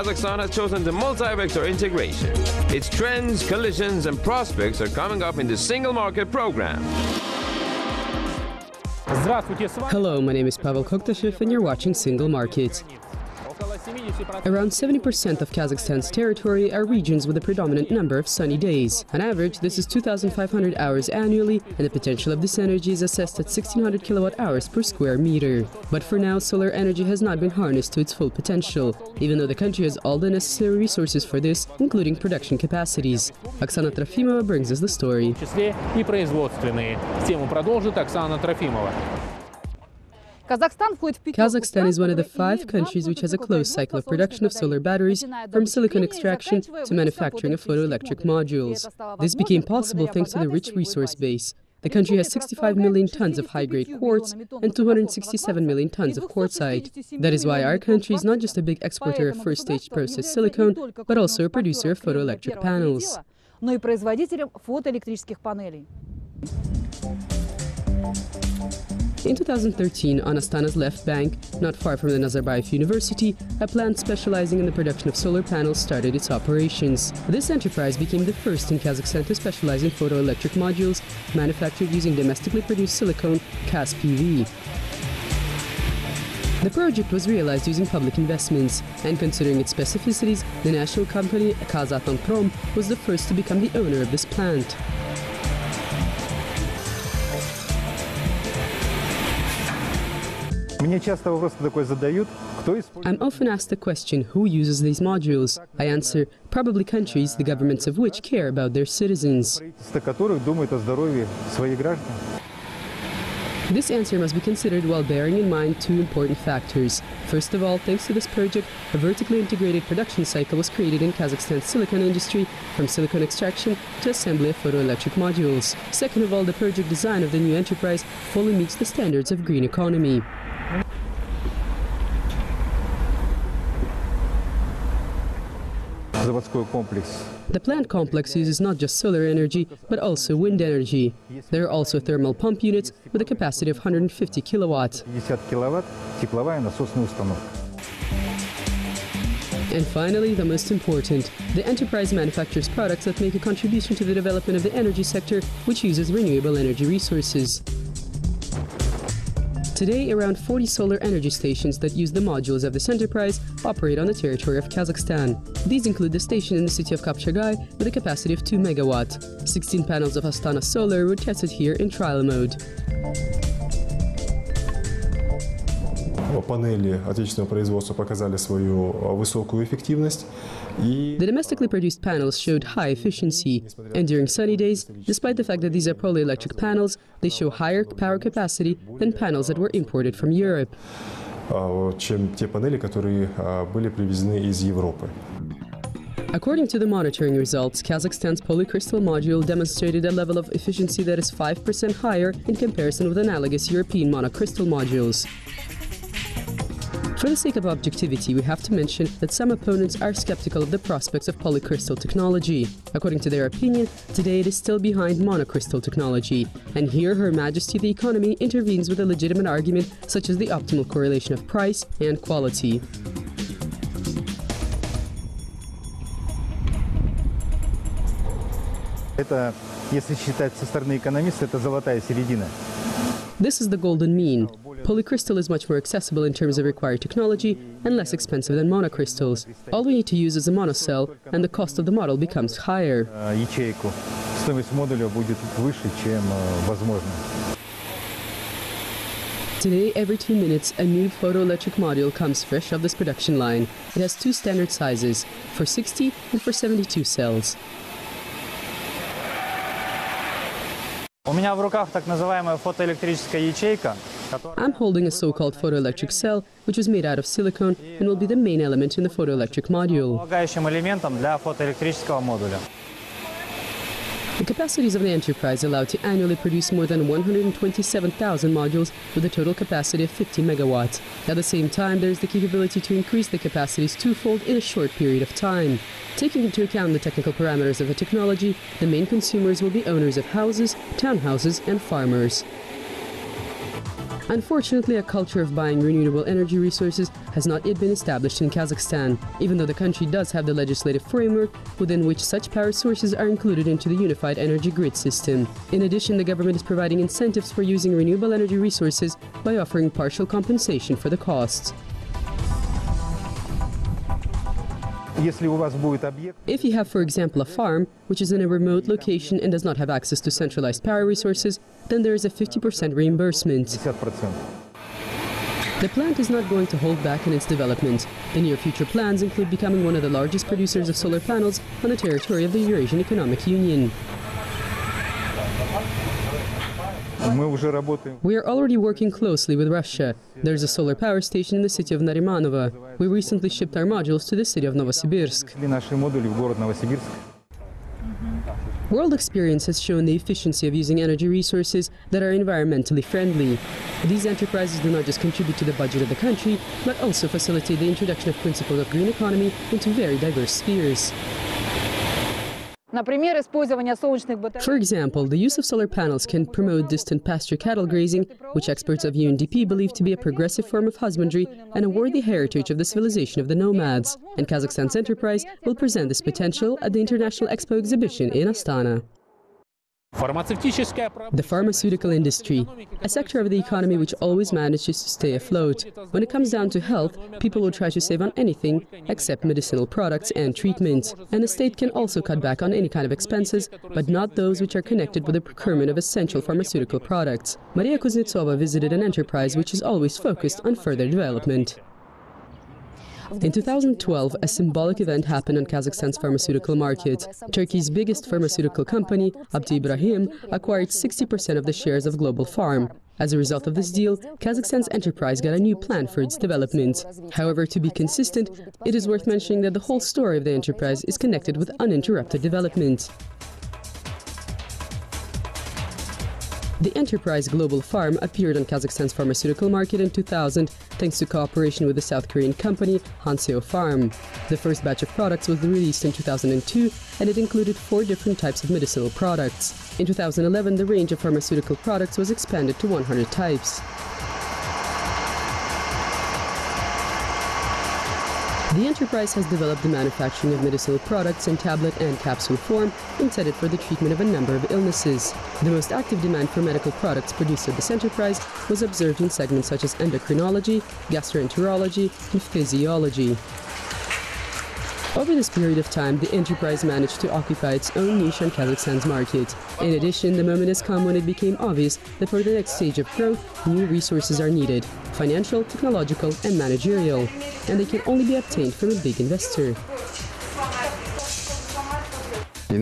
Kazakhstan has chosen the multi-vector integration. Its trends, collisions and prospects are coming up in the Single Market program. Hello, my name is Pavel Koktashev and you're watching Single Market. Around 70% of Kazakhstan's territory are regions with a predominant number of sunny days. On average, this is 2,500 hours annually, and the potential of this energy is assessed at 1,600 kilowatt-hours per square meter. But for now, solar energy has not been harnessed to its full potential, even though the country has all the necessary resources for this, including production capacities. Oksana Trofimova brings us the story. Kazakhstan is one of the 5 countries which has a closed cycle of production of solar batteries, from silicon extraction to manufacturing of photoelectric modules. This became possible thanks to the rich resource base. The country has 65 million tons of high-grade quartz and 267 million tons of quartzite. That is why our country is not just a big exporter of first-stage processed silicon, but also a producer of photoelectric panels. In 2013, on Astana's left bank, not far from the Nazarbayev University, a plant specializing in the production of solar panels started its operations. This enterprise became the first in Kazakhstan to specialize in photoelectric modules manufactured using domestically produced silicon, Kazakh TV. The project was realized using public investments, and considering its specificities, the national company, Kazakh was the first to become the owner of this plant. I'm often asked the question, who uses these modules? I answer, probably countries, the governments of which care about their citizens. This answer must be considered while bearing in mind 2 important factors. First of all, thanks to this project, a vertically integrated production cycle was created in Kazakhstan's silicon industry, from silicon extraction to assembly of photoelectric modules. Second of all, the project design of the new enterprise fully meets the standards of green economy. The plant complex uses not just solar energy, but also wind energy. There are also thermal pump units with a capacity of 150 kilowatts. And finally, the most important, the enterprise manufactures products that make a contribution to the development of the energy sector, which uses renewable energy resources. Today, around 40 solar energy stations that use the modules of this enterprise operate on the territory of Kazakhstan. These include the station in the city of Kapchagay with a capacity of 2 megawatt. 16 panels of Astana Solar were tested here in trial mode. The domestically produced panels showed high efficiency, and during sunny days, despite the fact that these are polyelectric panels, they show higher power capacity than panels that were imported from Europe. According to the monitoring results, Kazakhstan's polycrystal module demonstrated a level of efficiency that is 5% higher in comparison with analogous European monocrystal modules. For the sake of objectivity, we have to mention that some opponents are skeptical of the prospects of polycrystal technology. According to their opinion, today it is still behind monocrystal technology. And here Her Majesty the Economy intervenes with a legitimate argument such as the optimal correlation of price and quality. This is the golden mean. Polycrystal is much more accessible in terms of required technology and less expensive than monocrystals. All we need to use is a monocell, and the cost of the model becomes higher. Today, every 2 minutes, a new photoelectric module comes fresh off this production line. It has 2 standard sizes, for 60 and for 72 cells. I'm holding a so-called photoelectric cell, which is made out of silicon and will be the main element in the photoelectric module. The capacities of the enterprise allow to annually produce more than 127,000 modules with a total capacity of 50 megawatts. At the same time, there is the capability to increase the capacities twofold in a short period of time. Taking into account the technical parameters of the technology, the main consumers will be owners of houses, townhouses and farmers. Unfortunately, a culture of buying renewable energy resources has not yet been established in Kazakhstan, even though the country does have the legislative framework within which such power sources are included into the unified energy grid system. In addition, the government is providing incentives for using renewable energy resources by offering partial compensation for the costs. If you have, for example, a farm, which is in a remote location and does not have access to centralized power resources, then there is a 50% reimbursement. The plant is not going to hold back in its development. The near future plans include becoming one of the largest producers of solar panels on the territory of the Eurasian Economic Union. We are already working closely with Russia. There's a solar power station in the city of Narimanovo. We recently shipped our modules to the city of Novosibirsk. World experience has shown the efficiency of using energy resources that are environmentally friendly. These enterprises do not just contribute to the budget of the country, but also facilitate the introduction of principles of green economy into very diverse spheres. For example, the use of solar panels can promote distant pasture cattle grazing, which experts of UNDP believe to be a progressive form of husbandry and a worthy heritage of the civilization of the nomads. And Kazakhstan's enterprise will present this potential at the International Expo exhibition in Astana. The pharmaceutical industry, a sector of the economy which always manages to stay afloat. When it comes down to health, people will try to save on anything except medicinal products and treatment. And the state can also cut back on any kind of expenses, but not those which are connected with the procurement of essential pharmaceutical products. Maria Kuznetsova visited an enterprise which is always focused on further development. In 2012, a symbolic event happened on Kazakhstan's pharmaceutical market. Turkey's biggest pharmaceutical company, Abdi Ibrahim, acquired 60% of the shares of Global Farm. As a result of this deal, Kazakhstan's enterprise got a new plan for its development. However, to be consistent, it is worth mentioning that the whole story of the enterprise is connected with uninterrupted development. The enterprise Global Farm appeared on Kazakhstan's pharmaceutical market in 2000 thanks to cooperation with the South Korean company Hanseo Farm. The first batch of products was released in 2002 and it included 4 different types of medicinal products. In 2011, the range of pharmaceutical products was expanded to 100 types. The enterprise has developed the manufacturing of medicinal products in tablet and capsule form intended for the treatment of a number of illnesses. The most active demand for medical products produced at this enterprise was observed in segments such as endocrinology, gastroenterology, and physiology. Over this period of time, the enterprise managed to occupy its own niche on Kazakhstan's market. In addition, the moment has come when it became obvious that for the next stage of growth, new resources are needed: financial, technological, and managerial. And they can only be obtained from a big investor. The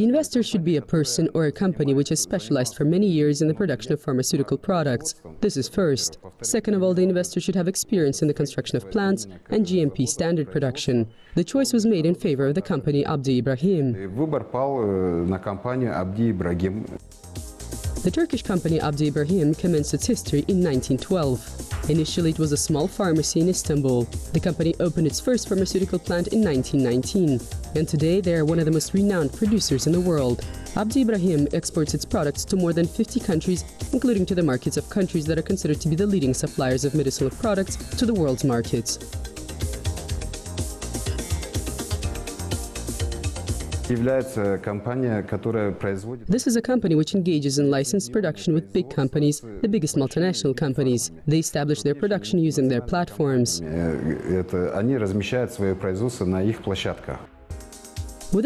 investor should be a person or a company which has specialized for many years in the production of pharmaceutical products. This is first. Second of all, the investor should have experience in the construction of plants and GMP standard production. The choice was made in favor of the company Abdi Ibrahim. The Turkish company Abdi Ibrahim commenced its history in 1912. Initially, it was a small pharmacy in Istanbul. The company opened its first pharmaceutical plant in 1919, and today they are one of the most renowned producers in the world. Abdi Ibrahim exports its products to more than 50 countries, including to the markets of countries that are considered to be the leading suppliers of medicinal products to the world's markets. This is a company which engages in licensed production with big companies, the biggest multinational companies. They establish their production using their platforms. Within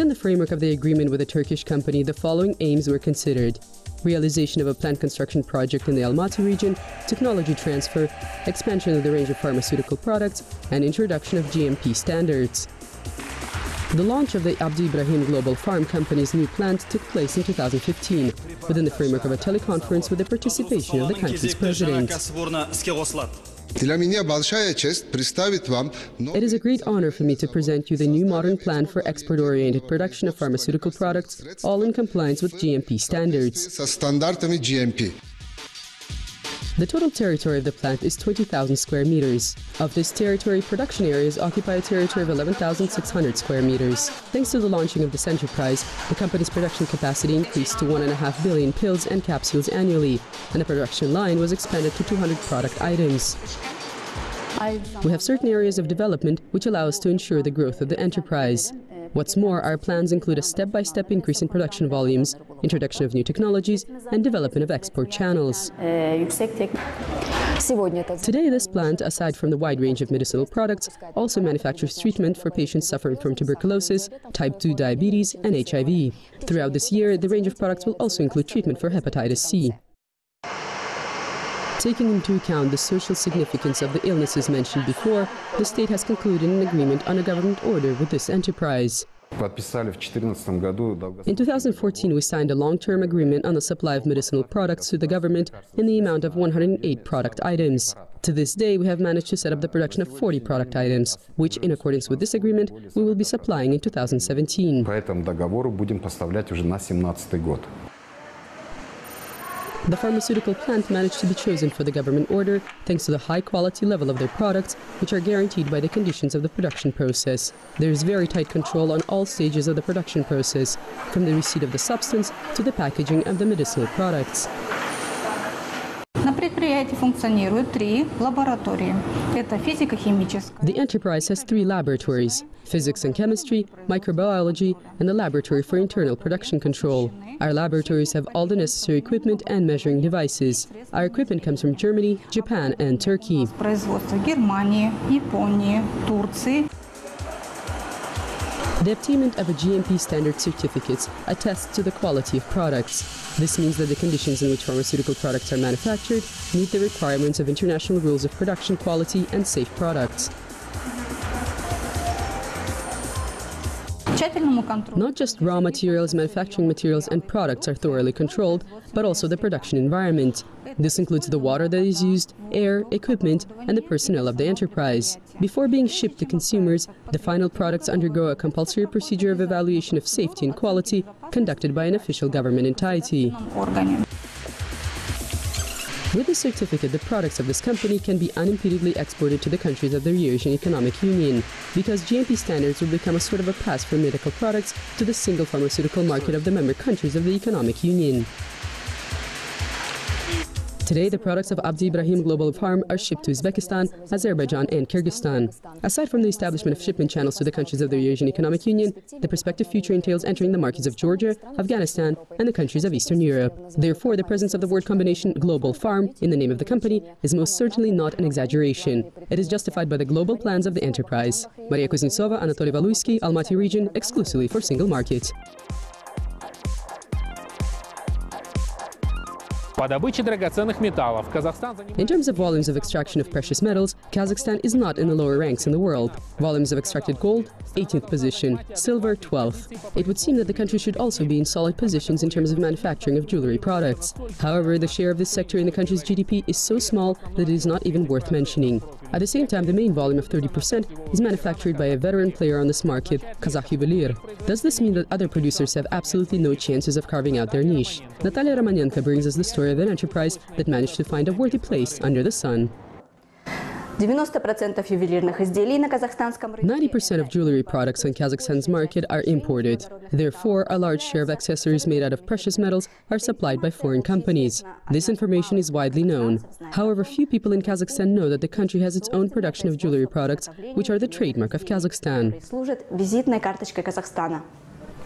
the framework of the agreement with a Turkish company, the following aims were considered: realization of a plant construction project in the Almaty region, technology transfer, expansion of the range of pharmaceutical products, and introduction of GMP standards. The launch of the Abdi Ibrahim Global Farm Company's new plant took place in 2015, within the framework of a teleconference with the participation of the country's president. It is a great honor for me to present you the new modern plan for export-oriented production of pharmaceutical products, all in compliance with GMP standards. The total territory of the plant is 20,000 square meters. Of this territory, production areas occupy a territory of 11,600 square meters. Thanks to the launching of this enterprise, the company's production capacity increased to 1.5 billion pills and capsules annually, and the production line was expanded to 200 product items. We have certain areas of development which allow us to ensure the growth of the enterprise. What's more, our plans include a step-by-step increase in production volumes, introduction of new technologies, and development of export channels. Today, this plant, aside from the wide range of medicinal products, also manufactures treatment for patients suffering from tuberculosis, type 2 diabetes, and HIV. Throughout this year, the range of products will also include treatment for hepatitis C. Taking into account the social significance of the illnesses mentioned before, the state has concluded an agreement on a government order with this enterprise. In 2014, we signed a long-term agreement on the supply of medicinal products to the government in the amount of 108 product items. To this day, we have managed to set up the production of 40 product items, which, in accordance with this agreement, we will be supplying in 2017. The pharmaceutical plant managed to be chosen for the government order thanks to the high quality level of their products, which are guaranteed by the conditions of the production process. There is very tight control on all stages of the production process, from the receipt of the substance to the packaging of the medicinal products. The enterprise has 3 laboratories: physics and chemistry, microbiology, and a laboratory for internal production control. Our laboratories have all the necessary equipment and measuring devices. Our equipment comes from Germany, Japan, and Turkey. The obtainment of a GMP standard certificates attests to the quality of products. This means that the conditions in which pharmaceutical products are manufactured meet the requirements of international rules of production quality and safe products. Not just raw materials, manufacturing materials and products are thoroughly controlled, but also the production environment. This includes the water that is used, air, equipment, and the personnel of the enterprise. Before being shipped to consumers, the final products undergo a compulsory procedure of evaluation of safety and quality conducted by an official government entity. With this certificate, the products of this company can be unimpededly exported to the countries of the Eurasian Economic Union, because GMP standards will become a sort of a pass for medical products to the single pharmaceutical market of the member countries of the Economic Union. Today, the products of Abdi Ibrahim Global Farm are shipped to Uzbekistan, Azerbaijan, and Kyrgyzstan. Aside from the establishment of shipment channels to the countries of the Eurasian Economic Union, the prospective future entails entering the markets of Georgia, Afghanistan, and the countries of Eastern Europe. Therefore, the presence of the word combination Global Farm in the name of the company is most certainly not an exaggeration. It is justified by the global plans of the enterprise. Maria Kuznetsova, Anatoly Valuysky, Almaty region, exclusively for Single Market. In terms of volumes of extraction of precious metals, Kazakhstan is not in the lower ranks in the world. Volumes of extracted gold, 18th position, silver, 12th. It would seem that the country should also be in solid positions in terms of manufacturing of jewelry products. However, the share of this sector in the country's GDP is so small that it is not even worth mentioning. At the same time, the main volume of 30% is manufactured by a veteran player on this market, Kazakh Juveler. Does this mean that other producers have absolutely no chances of carving out their niche? Natalia Romanenko brings us the story of an enterprise that managed to find a worthy place under the sun. 90% of jewelry products on Kazakhstan's market are imported. Therefore, a large share of accessories made out of precious metals are supplied by foreign companies. This information is widely known. However, few people in Kazakhstan know that the country has its own production of jewelry products, which are the trademark of Kazakhstan.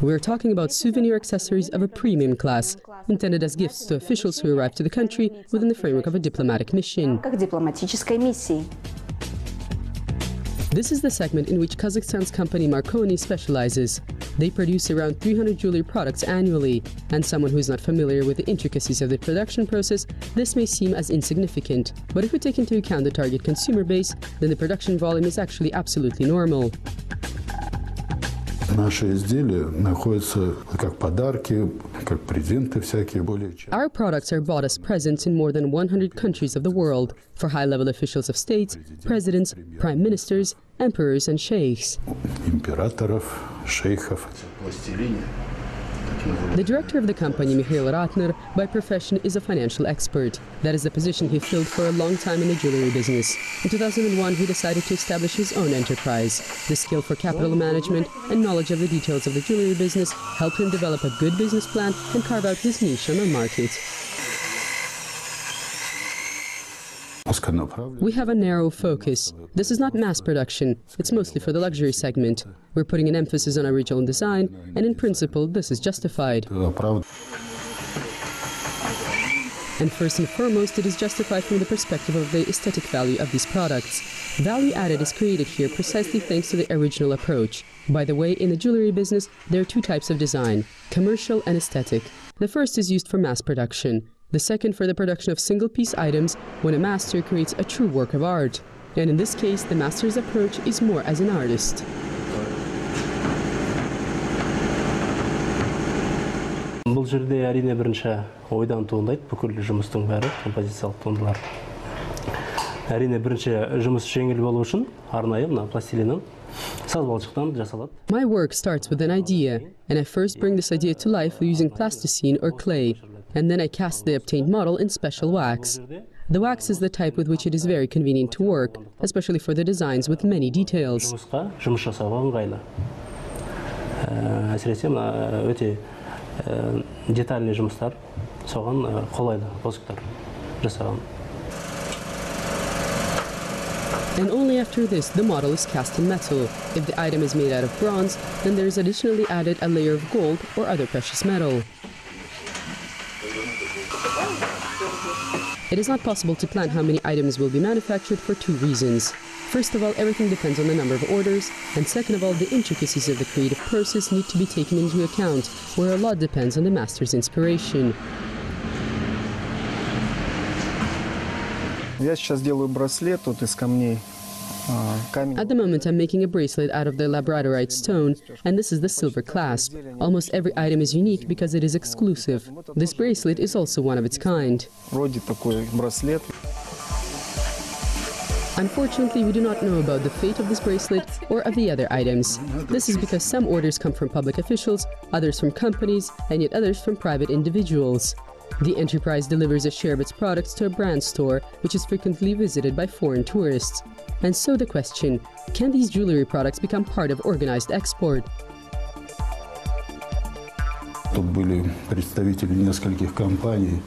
We're talking about souvenir accessories of a premium class, intended as gifts to officials who arrive to the country within the framework of a diplomatic mission. This is the segment in which Kazakhstan's company Marconi specializes. They produce around 300 jewelry products annually, and someone who is not familiar with the intricacies of the production process, this may seem as insignificant. But if we take into account the target consumer base, then the production volume is actually absolutely normal. Our products are bought as presents in more than 100 countries of the world for high-level officials of states, presidents, prime ministers, emperors and sheikhs. The director of the company, Mikhail Ratner, by profession is a financial expert. That is the position he filled for a long time in the jewelry business. In 2001, he decided to establish his own enterprise. The skill for capital management and knowledge of the details of the jewelry business helped him develop a good business plan and carve out his niche on the market. We have a narrow focus. This is not mass production. It's mostly for the luxury segment. We're putting an emphasis on original design, and in principle, this is justified. And first and foremost, it is justified from the perspective of the aesthetic value of these products. Value added is created here precisely thanks to the original approach. By the way, in the jewelry business, there are two types of design: commercial and aesthetic. The first is used for mass production. The second for the production of single-piece items when a master creates a true work of art. And in this case, the master's approach is more as an artist. Бұл жерде әрине бірінші ойдан туындайды бүкіл жұмыстың бәрі, композициялық туындылар. Әрине бірінші жұмыс жеңіл болу үшін арнайы мына пластилиннің саз балшықтан жасалады. My work starts with an idea, and I first bring this idea to life using plasticine or clay. And then I cast the obtained model in special wax. The wax is the type with which it is very convenient to work, especially for the designs with many details. Жұмыс жасауға ыңғайлы. Әсіресе өте детальный жұмыстар соған қолайлы бозықтар жасаған. And only after this, the model is cast in metal. If the item is made out of bronze, then there is additionally added a layer of gold or other precious metal. It is not possible to plan how many items will be manufactured for two reasons. First of all, everything depends on the number of orders, and second of all, the intricacies of the creative process need to be taken into account, where a lot depends on the master's inspiration. Я сейчас делаю браслет тут из камней. At the moment, I'm making a bracelet out of the labradorite stone, and this is the silver clasp. Almost every item is unique because it is exclusive. This bracelet is also one of its kind. Вроде такой браслет. Unfortunately, we do not know about the fate of this bracelet or of the other items. This is because some orders come from public officials, others from companies, and yet others from private individuals. The enterprise delivers a share of its products to a brand store, which is frequently visited by foreign tourists. And so the question, can these jewelry products become part of organized export? Тут были представители нескольких компаний,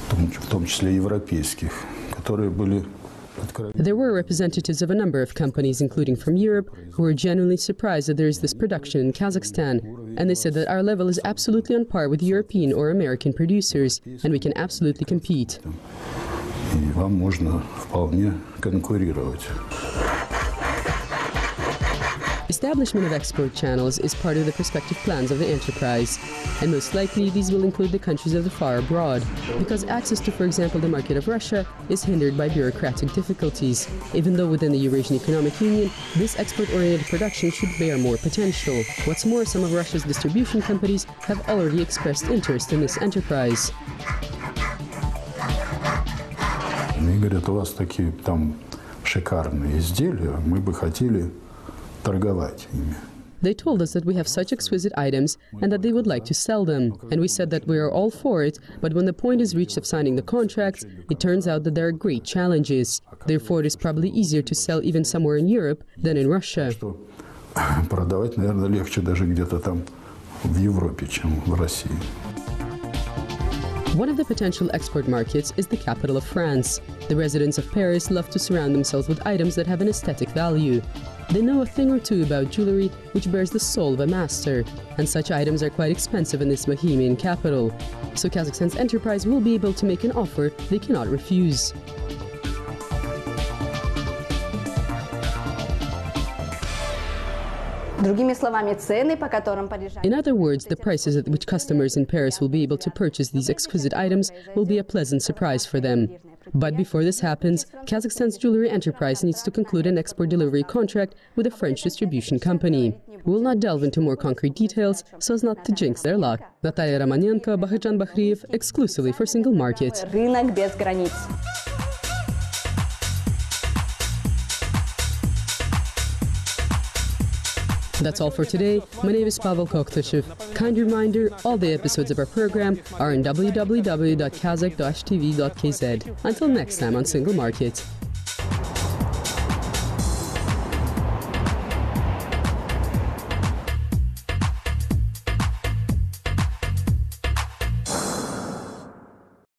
в том числе европейских, которые были. There were representatives of a number of companies, including from Europe, who were genuinely surprised that there is this production in Kazakhstan. And they said that our level is absolutely on par with European or American producers, and we can absolutely compete. И вам можно вполне конкурировать. Establishment of export channels is part of the prospective plans of the enterprise, and most likely these will include the countries of the far abroad, because access to, for example, the market of Russia is hindered by bureaucratic difficulties, even though within the Eurasian Economic Union, this export-oriented production should bear more potential. What's more, some of Russia's distribution companies have already expressed interest in this enterprise. Они говорят, у вас такие там шикарные изделия, мы бы хотели торговать ими. They told us that we have such exquisite items and that they would like to sell them. And we said that we are all for it, but when the point is reached of signing the contracts, it turns out that there are great challenges. Therefore, it is probably easier to sell even somewhere in Europe than in Russia. Продавать, наверное, легче даже где-то там в Европе, чем в России. One of the potential export markets is the capital of France. The residents of Paris love to surround themselves with items that have an aesthetic value. They know a thing or two about jewelry which bears the soul of a master, and such items are quite expensive in this Bohemian capital. So Kazakhstan's enterprise will be able to make an offer they cannot refuse. In other words, the prices at which customers in Paris will be able to purchase these exquisite items will be a pleasant surprise for them. But before this happens, Kazakhstan's jewelry enterprise needs to conclude an export delivery contract with a French distribution company. We will not delve into more concrete details so as not to jinx their luck. Natalia Romanenko, Bahirjan Bahriev, exclusively for Single Market. That's all for today. My name is Pavel Koktashev. Kind reminder, all the episodes of our program are on www.kazakh-tv.kz. Until next time on Single Market.